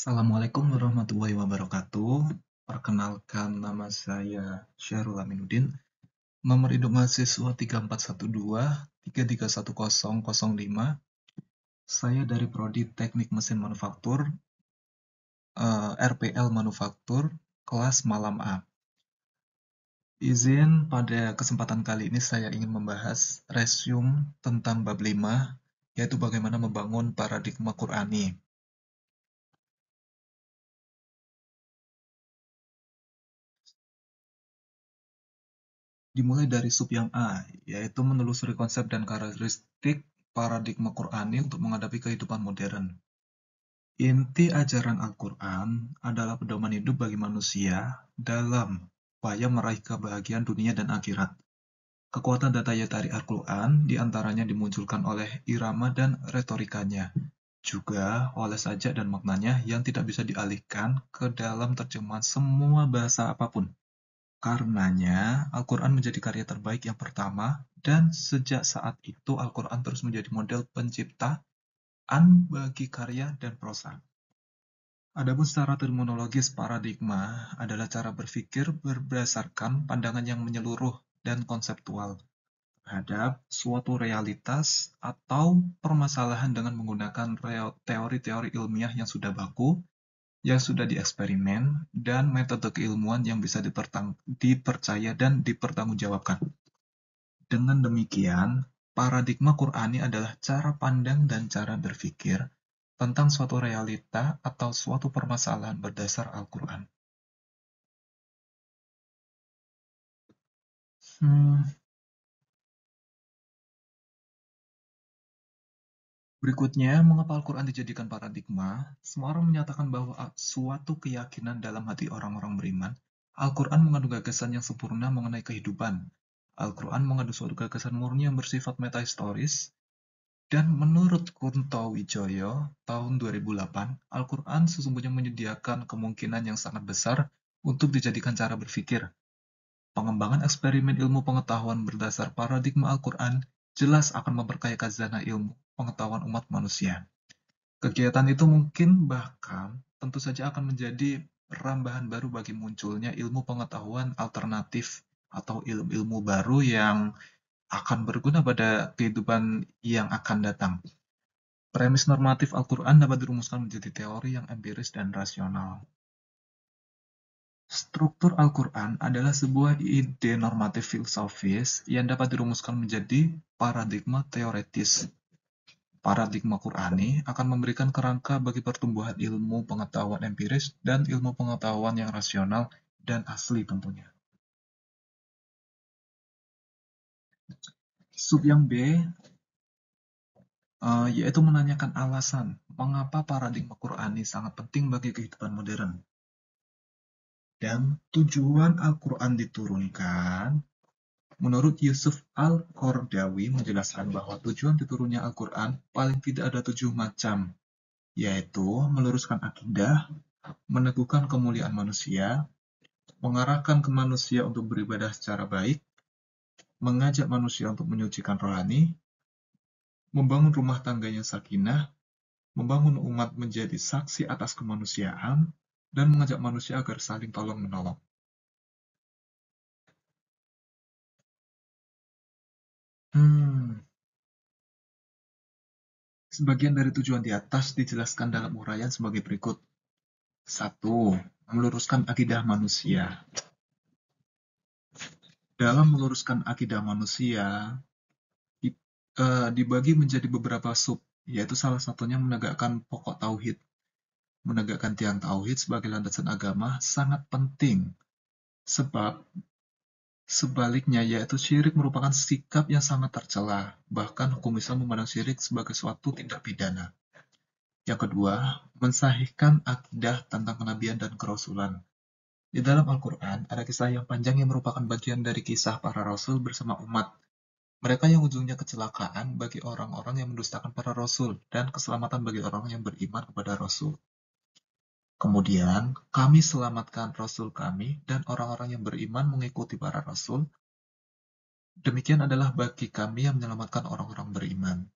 Assalamualaikum warahmatullahi wabarakatuh. Perkenalkan, nama saya Syahrul Aminuddin. Nomor induk mahasiswa 3412 331105. Saya dari Prodi Teknik Mesin Manufaktur, RPL Manufaktur, kelas Malam A. Izin pada kesempatan kali ini saya ingin membahas resume tentang bab 5, yaitu bagaimana membangun paradigma Qur'ani. Dimulai dari sub yang A, yaitu menelusuri konsep dan karakteristik paradigma Qur'ani untuk menghadapi kehidupan modern. Inti ajaran Al-Quran adalah pedoman hidup bagi manusia dalam upaya meraih kebahagiaan dunia dan akhirat. Kekuatan dan daya tarik Al-Quran diantaranya dimunculkan oleh irama dan retorikanya, juga oleh sajak dan maknanya yang tidak bisa dialihkan ke dalam terjemahan semua bahasa apapun. Karenanya, Al-Quran menjadi karya terbaik yang pertama, dan sejak saat itu Al-Quran terus menjadi model penciptaan bagi karya dan prosa. Adapun secara terminologis, paradigma adalah cara berpikir berdasarkan pandangan yang menyeluruh dan konseptual terhadap suatu realitas atau permasalahan dengan menggunakan teori-teori ilmiah yang sudah baku, yang sudah dieksperimen, dan metode keilmuan yang bisa dipercaya dan dipertanggungjawabkan. Dengan demikian, paradigma Qur'ani adalah cara pandang dan cara berpikir tentang suatu realita atau suatu permasalahan berdasar Al-Quran. Berikutnya, mengapa Al-Quran dijadikan paradigma? Semua orang menyatakan bahwa suatu keyakinan dalam hati orang-orang beriman, Al-Quran mengandung gagasan yang sempurna mengenai kehidupan. Al-Quran mengandung suatu gagasan murni yang bersifat metahistoris, dan menurut Kunto Wijoyo tahun 2008, Al-Quran sesungguhnya menyediakan kemungkinan yang sangat besar untuk dijadikan cara berpikir. Pengembangan eksperimen ilmu pengetahuan berdasar paradigma Al-Quran jelas akan memperkaya khazanah ilmu pengetahuan umat manusia. Kegiatan itu mungkin bahkan tentu saja akan menjadi rambahan baru bagi munculnya ilmu pengetahuan alternatif atau ilmu-ilmu baru yang akan berguna pada kehidupan yang akan datang. Premis normatif Al-Quran dapat dirumuskan menjadi teori yang empiris dan rasional. Struktur Al-Quran adalah sebuah ide normatif filosofis yang dapat dirumuskan menjadi paradigma teoretis. Paradigma Qur'ani akan memberikan kerangka bagi pertumbuhan ilmu pengetahuan empiris dan ilmu pengetahuan yang rasional dan asli tentunya. Sub yang B, yaitu menanyakan alasan mengapa paradigma Qur'ani sangat penting bagi kehidupan modern. Dan tujuan Al-Quran diturunkan, menurut Yusuf Al-Qaradawi menjelaskan bahwa tujuan diturunnya Al-Quran paling tidak ada 7 macam, yaitu meluruskan akidah, meneguhkan kemuliaan manusia, mengarahkan ke manusia untuk beribadah secara baik, mengajak manusia untuk menyucikan rohani, membangun rumah tangganya sakinah, membangun umat menjadi saksi atas kemanusiaan, dan mengajak manusia agar saling tolong-menolong. Sebagian dari tujuan di atas dijelaskan dalam uraian sebagai berikut. 1. Meluruskan akidah manusia. Dalam meluruskan akidah manusia, dibagi menjadi beberapa sub, yaitu salah satunya menegakkan pokok tauhid. Menegakkan tiang tauhid sebagai landasan agama sangat penting, sebab sebaliknya yaitu syirik merupakan sikap yang sangat tercela, bahkan hukum Islam memandang syirik sebagai suatu tindak pidana. Yang kedua, mensahihkan akidah tentang kenabian dan kerasulan. Di dalam Al-Quran, ada kisah yang panjang yang merupakan bagian dari kisah para rasul bersama umat. Mereka yang ujungnya kecelakaan bagi orang-orang yang mendustakan para rasul, dan keselamatan bagi orang yang beriman kepada rasul. Kemudian, kami selamatkan rasul kami, dan orang-orang yang beriman mengikuti para rasul. Demikian adalah bagi kami yang menyelamatkan orang-orang beriman.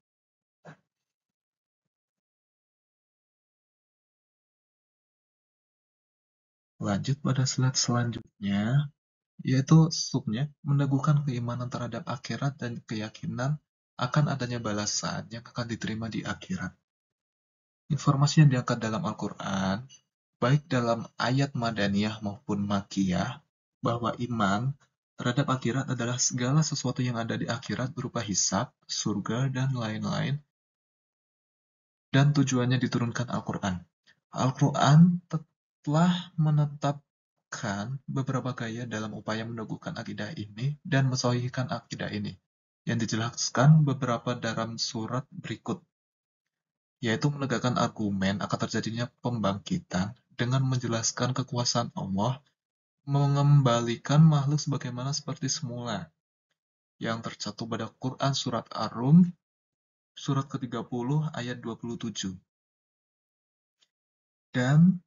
Lanjut pada slide selanjutnya, yaitu subnya meneguhkan keimanan terhadap akhirat dan keyakinan akan adanya balasan yang akan diterima di akhirat. Informasi yang diangkat dalam Al-Quran, baik dalam ayat Madaniyah maupun Makkiyah, bahwa iman terhadap akhirat adalah segala sesuatu yang ada di akhirat berupa hisab, surga, dan lain-lain, dan tujuannya diturunkan Al-Quran. Al-Quran telah menetapkan beberapa gaya dalam upaya meneguhkan akidah ini dan mensahihkan akidah ini, yang dijelaskan beberapa dalam surat berikut, yaitu menegakkan argumen akan terjadinya pembangkitan dengan menjelaskan kekuasaan Allah mengembalikan makhluk sebagaimana seperti semula, yang tercantum pada Quran Surat Ar-Rum, surat ke-30 ayat 27. Dan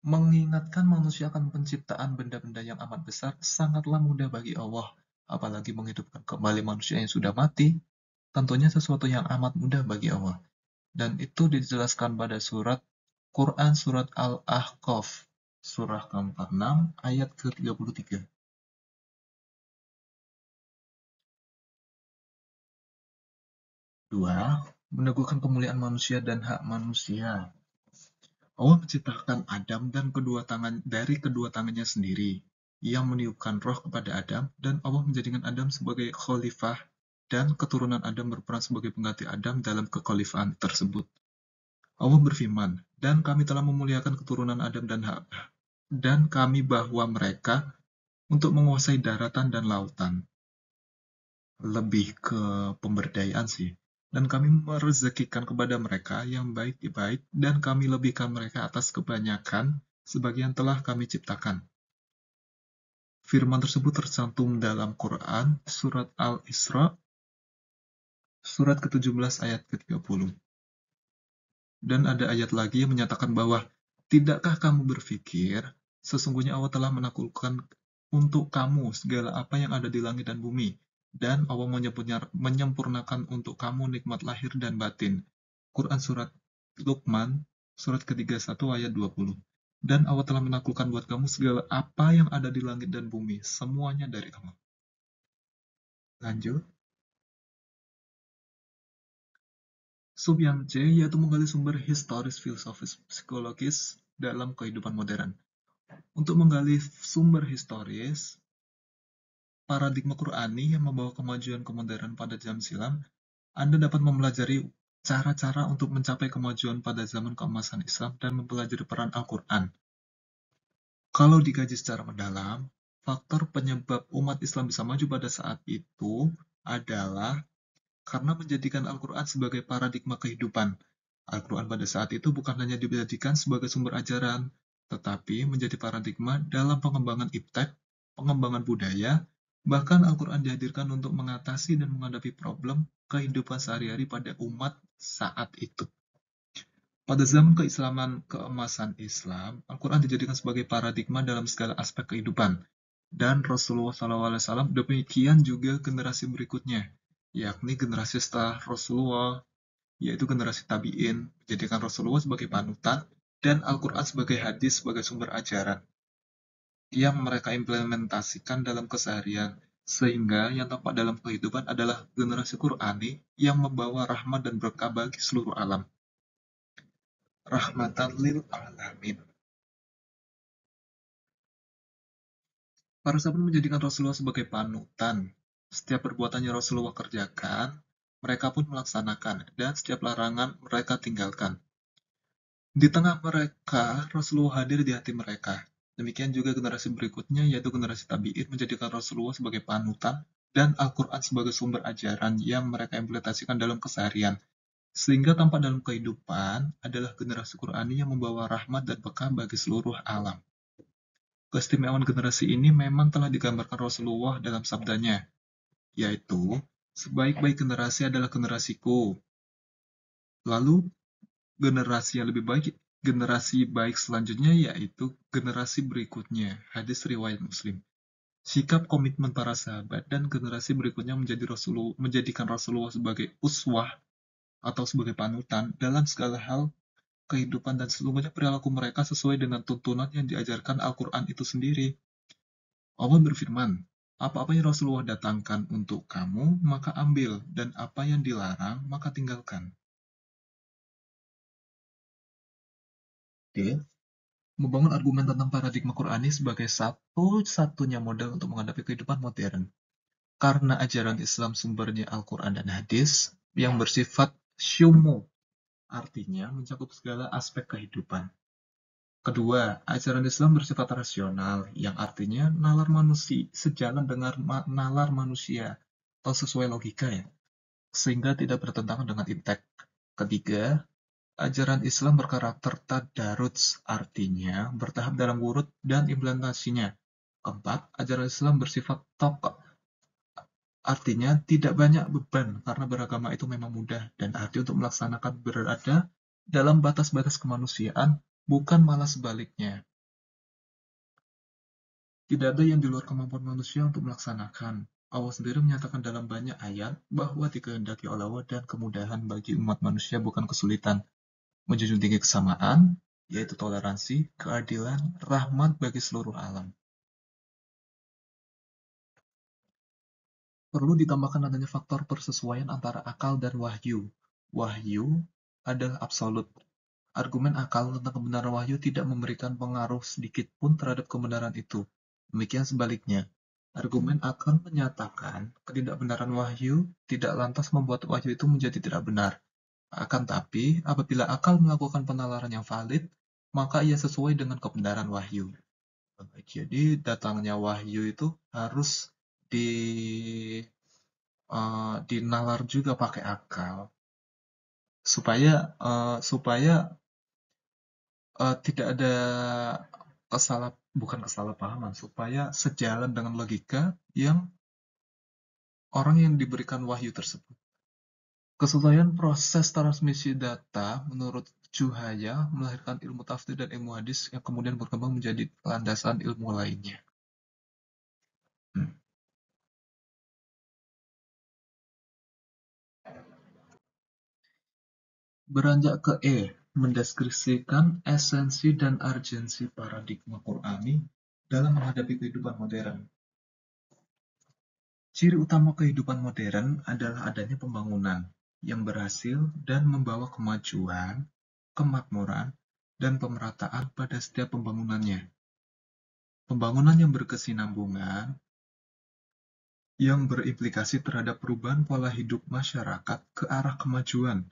mengingatkan manusia akan penciptaan benda-benda yang amat besar sangatlah mudah bagi Allah, apalagi menghidupkan kembali manusia yang sudah mati, tentunya sesuatu yang amat mudah bagi Allah. Dan itu dijelaskan pada surat Quran Surat Al-Ahqaf, surah ke-46 ayat ke-33. 2. Meneguhkan kemuliaan manusia dan hak manusia. Allah menciptakan Adam dan dari kedua tangannya sendiri, yang meniupkan roh kepada Adam, dan Allah menjadikan Adam sebagai khalifah, dan keturunan Adam berperan sebagai pengganti Adam dalam kekhalifahan tersebut. Allah berfirman, dan kami telah memuliakan keturunan Adam dan kami bahwa mereka untuk menguasai daratan dan lautan. Lebih ke pemberdayaan sih. Dan kami merezekikan kepada mereka yang baik-baik, dan kami lebihkan mereka atas kebanyakan sebagian telah kami ciptakan. Firman tersebut tercantum dalam Quran, surat Al-Isra, surat ke-17 ayat ke-30. Dan ada ayat lagi yang menyatakan bahwa, tidakkah kamu berpikir, sesungguhnya Allah telah menaklukkan untuk kamu segala apa yang ada di langit dan bumi, dan Allah menyempurnakan untuk kamu nikmat lahir dan batin. Quran Surat Luqman, surat ke-31 ayat 20. Dan Allah telah menaklukkan buat kamu segala apa yang ada di langit dan bumi, semuanya dari Allah. Lanjut. Sub yang C, yaitu menggali sumber historis filosofis psikologis dalam kehidupan modern. Untuk menggali sumber historis, paradigma Qur'ani yang membawa kemajuan kemodernan pada zaman silam, Anda dapat mempelajari cara-cara untuk mencapai kemajuan pada zaman keemasan Islam dan mempelajari peran Al-Quran. Kalau dikaji secara mendalam, faktor penyebab umat Islam bisa maju pada saat itu adalah karena menjadikan Al-Quran sebagai paradigma kehidupan. Al-Quran pada saat itu bukan hanya dijadikan sebagai sumber ajaran, tetapi menjadi paradigma dalam pengembangan iptek, pengembangan budaya, bahkan Al-Quran dihadirkan untuk mengatasi dan menghadapi problem kehidupan sehari-hari pada umat saat itu. Pada zaman keislaman keemasan Islam, Al-Quran dijadikan sebagai paradigma dalam segala aspek kehidupan. Dan Rasulullah SAW demikian juga generasi berikutnya, yakni generasi setelah Rasulullah, yaitu generasi tabi'in, menjadikan Rasulullah sebagai panutan dan Al-Quran sebagai hadis sebagai sumber ajaran yang mereka implementasikan dalam keseharian, sehingga yang tampak dalam kehidupan adalah generasi Qur'ani yang membawa rahmat dan berkah bagi seluruh alam. Rahmatan lil alamin. Para sahabat menjadikan Rasulullah sebagai panutan. Setiap perbuatannya Rasulullah kerjakan, mereka pun melaksanakan, dan setiap larangan mereka tinggalkan. Di tengah mereka, Rasulullah hadir di hati mereka. Demikian juga generasi berikutnya, yaitu generasi tabi'in, menjadikan Rasulullah sebagai panutan dan Al-Quran sebagai sumber ajaran yang mereka implementasikan dalam keseharian. Sehingga tampak dalam kehidupan adalah generasi Qur'ani yang membawa rahmat dan berkah bagi seluruh alam. Keistimewaan generasi ini memang telah digambarkan Rasulullah dalam sabdanya, yaitu, sebaik-baik generasi adalah generasiku. Lalu, generasi baik selanjutnya yaitu generasi berikutnya, hadis riwayat Muslim. Sikap komitmen para sahabat dan generasi berikutnya menjadikan Rasulullah sebagai uswah atau sebagai panutan dalam segala hal kehidupan dan seluruhnya perilaku mereka sesuai dengan tuntunan yang diajarkan Al-Quran itu sendiri. Allah berfirman, apa-apa yang Rasulullah datangkan untuk kamu, maka ambil, dan apa yang dilarang, maka tinggalkan. Oke. Membangun argumen tentang paradigma Qurani sebagai satu-satunya model untuk menghadapi kehidupan modern. Karena ajaran Islam sumbernya Al-Quran dan Hadis yang bersifat syumu, artinya mencakup segala aspek kehidupan. Kedua, ajaran Islam bersifat rasional, yang artinya nalar manusia sejalan dengan nalar manusia atau sesuai logika ya, sehingga tidak bertentangan dengan intek. Ketiga, ajaran Islam berkarakter tadarruj, artinya bertahap dalam urut dan implementasinya. Keempat, ajaran Islam bersifat tok, artinya tidak banyak beban karena beragama itu memang mudah dan arti untuk melaksanakan berada dalam batas-batas kemanusiaan, bukan malah sebaliknya. Tidak ada yang di luar kemampuan manusia untuk melaksanakan. Allah sendiri menyatakan dalam banyak ayat bahwa dikehendaki oleh Allah dan kemudahan bagi umat manusia bukan kesulitan. Menjunjung tinggi kesamaan, yaitu toleransi, keadilan, rahmat bagi seluruh alam. Perlu ditambahkan adanya faktor persesuaian antara akal dan wahyu. Wahyu adalah absolut. Argumen akal tentang kebenaran wahyu tidak memberikan pengaruh sedikit pun terhadap kebenaran itu. Demikian sebaliknya, argumen akal menyatakan ketidakbenaran wahyu tidak lantas membuat wahyu itu menjadi tidak benar. Akan tapi, apabila akal melakukan penalaran yang valid, maka ia sesuai dengan kebenaran wahyu. Jadi, datangnya wahyu itu harus di dinalar juga pakai akal supaya supaya tidak ada bukan kesalahpahaman, supaya sejalan dengan logika yang orang yang diberikan wahyu tersebut. Kesesuaian proses transmisi data menurut Juhaya melahirkan ilmu tafsir dan ilmu hadis yang kemudian berkembang menjadi landasan ilmu lainnya. Beranjak ke mendeskripsikan esensi dan urgensi paradigma Qur'ani dalam menghadapi kehidupan modern. Ciri utama kehidupan modern adalah adanya pembangunan yang berhasil dan membawa kemajuan, kemakmuran, dan pemerataan pada setiap pembangunannya. Pembangunan yang berkesinambungan, yang berimplikasi terhadap perubahan pola hidup masyarakat ke arah kemajuan,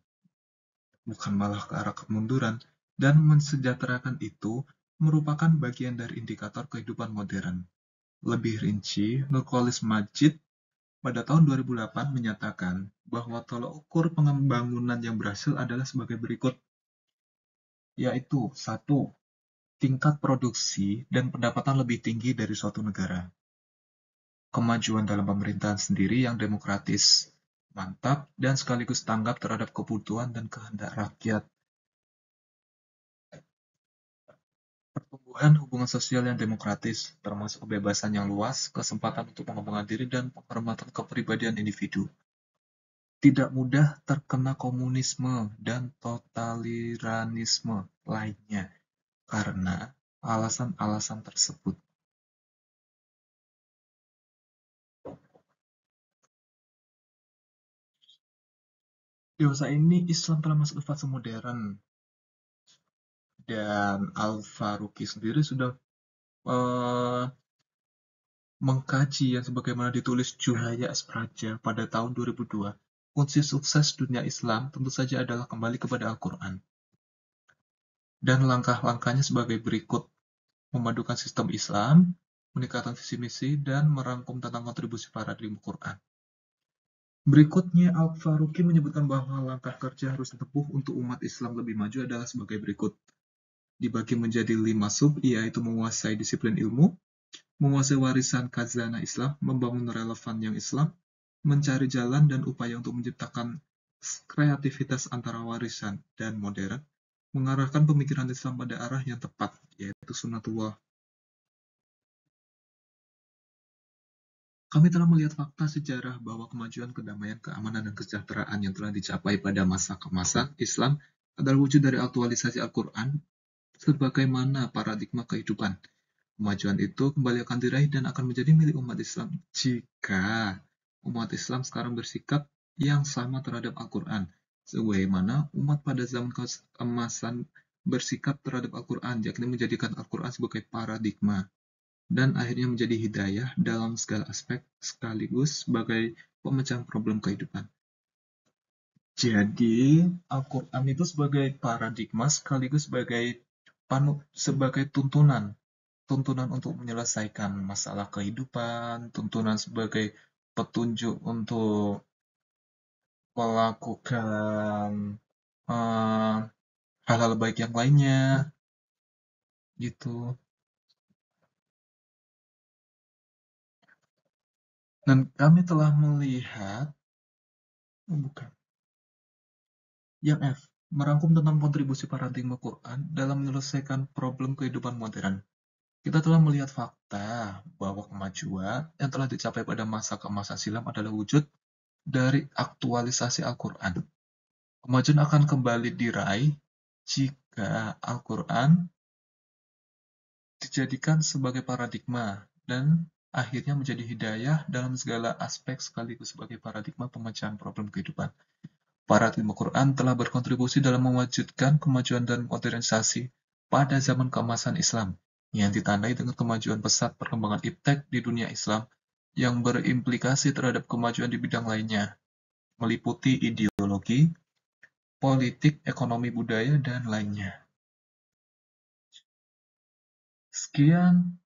bukan malah ke arah kemunduran, dan mensejahterakan itu merupakan bagian dari indikator kehidupan modern. Lebih rinci, Nurcholish Madjid pada tahun 2008 menyatakan bahwa tolak ukur pembangunan yang berhasil adalah sebagai berikut, yaitu 1. Tingkat produksi dan pendapatan lebih tinggi dari suatu negara. Kemajuan dalam pemerintahan sendiri yang demokratis, mantap, dan sekaligus tanggap terhadap kebutuhan dan kehendak rakyat. Pertumbuhan hubungan sosial yang demokratis, termasuk kebebasan yang luas, kesempatan untuk pengembangan diri, dan penghormatan kepribadian individu. Tidak mudah terkena komunisme dan totalitarisme lainnya karena alasan-alasan tersebut. Dewasa ini Islam telah masuk ke fase modern, dan Al-Faruqi sendiri sudah mengkaji yang sebagaimana ditulis Juhaya Aspraja pada tahun 2002. Kunci sukses dunia Islam tentu saja adalah kembali kepada Al-Quran. Dan langkah-langkahnya sebagai berikut: memadukan sistem Islam, meningkatkan visi misi, dan merangkum tentang kontribusi paradigma Quran. Berikutnya, Al-Faruqi menyebutkan bahwa langkah kerja harus ditempuh untuk umat Islam lebih maju adalah sebagai berikut. Dibagi menjadi 5 sub, yaitu menguasai disiplin ilmu, menguasai warisan khazanah Islam, membangun relevan yang Islam, mencari jalan dan upaya untuk menciptakan kreativitas antara warisan dan modern, mengarahkan pemikiran Islam pada arah yang tepat, yaitu sunnatullah. Kami telah melihat fakta sejarah bahwa kemajuan, kedamaian, keamanan, dan kesejahteraan yang telah dicapai pada masa ke masa Islam adalah wujud dari aktualisasi Al-Quran sebagaimana paradigma kehidupan. Kemajuan itu kembali akan diraih dan akan menjadi milik umat Islam jika umat Islam sekarang bersikap yang sama terhadap Al-Quran, sebagaimana umat pada zaman keemasan bersikap terhadap Al-Quran, yakni menjadikan Al-Quran sebagai paradigma, dan akhirnya menjadi hidayah dalam segala aspek sekaligus sebagai pemecah problem kehidupan. Jadi, Al-Quran itu sebagai paradigma sekaligus sebagai tuntunan untuk menyelesaikan masalah kehidupan, tuntunan sebagai petunjuk untuk melakukan eh, hal-hal baik yang lainnya, gitu. Dan kami telah melihat, bukan, yang F, merangkum tentang kontribusi paradigma Quran dalam menyelesaikan problem kehidupan modern. Kita telah melihat fakta bahwa kemajuan yang telah dicapai pada masa keemasan silam adalah wujud dari aktualisasi Al-Quran. Kemajuan akan kembali diraih jika Al-Quran dijadikan sebagai paradigma dan akhirnya menjadi hidayah dalam segala aspek sekaligus sebagai paradigma pemecahan problem kehidupan. Paradigma Quran telah berkontribusi dalam mewujudkan kemajuan dan modernisasi pada zaman keemasan Islam yang ditandai dengan kemajuan pesat perkembangan iptek di dunia Islam yang berimplikasi terhadap kemajuan di bidang lainnya, meliputi ideologi, politik, ekonomi, budaya, dan lainnya. Sekian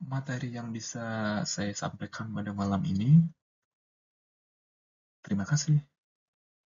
materi yang bisa saya sampaikan pada malam ini. Terima kasih.